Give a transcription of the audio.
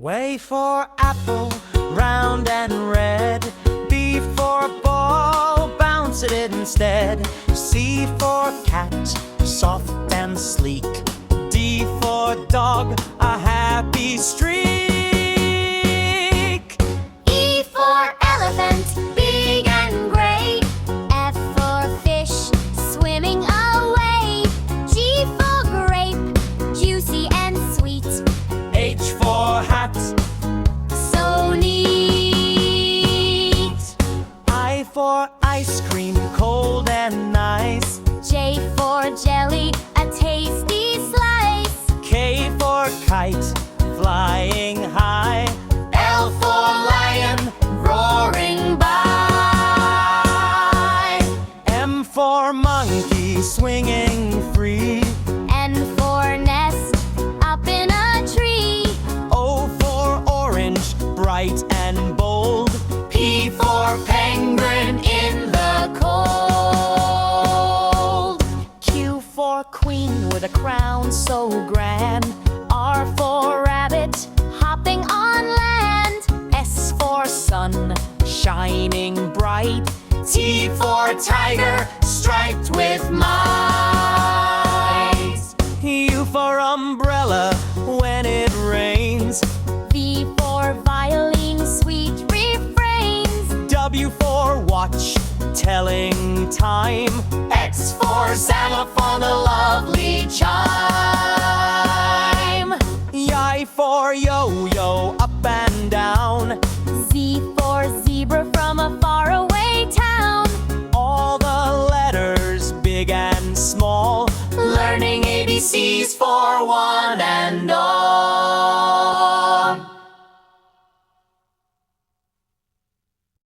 A for apple, round and red. B for ball, bounce it instead. C for cat, soft and sleek. D for dog, a happy streak. E for elephant, big and gray. F for fish, swimming away. G for grape, juicy and sweet. H for hat, So neat. I for ice cream, cold and nice. J for jelly, a tasty slice. K for kite, flying high. L for lion, roaring by. M for monkey, swinging free. N for nest, up in a tree. O for orange, bright and bold. P for penguin in the cold. Q for queen with a crown so grand. R for rabbit, hopping on land. S for sun, shining bright. T for tiger, striped with might. U for umbrella when it rains. V for violin, sweet refrains. W for watch, telling time. X for xylophone, a lovely chime. Y for yo-yo, up and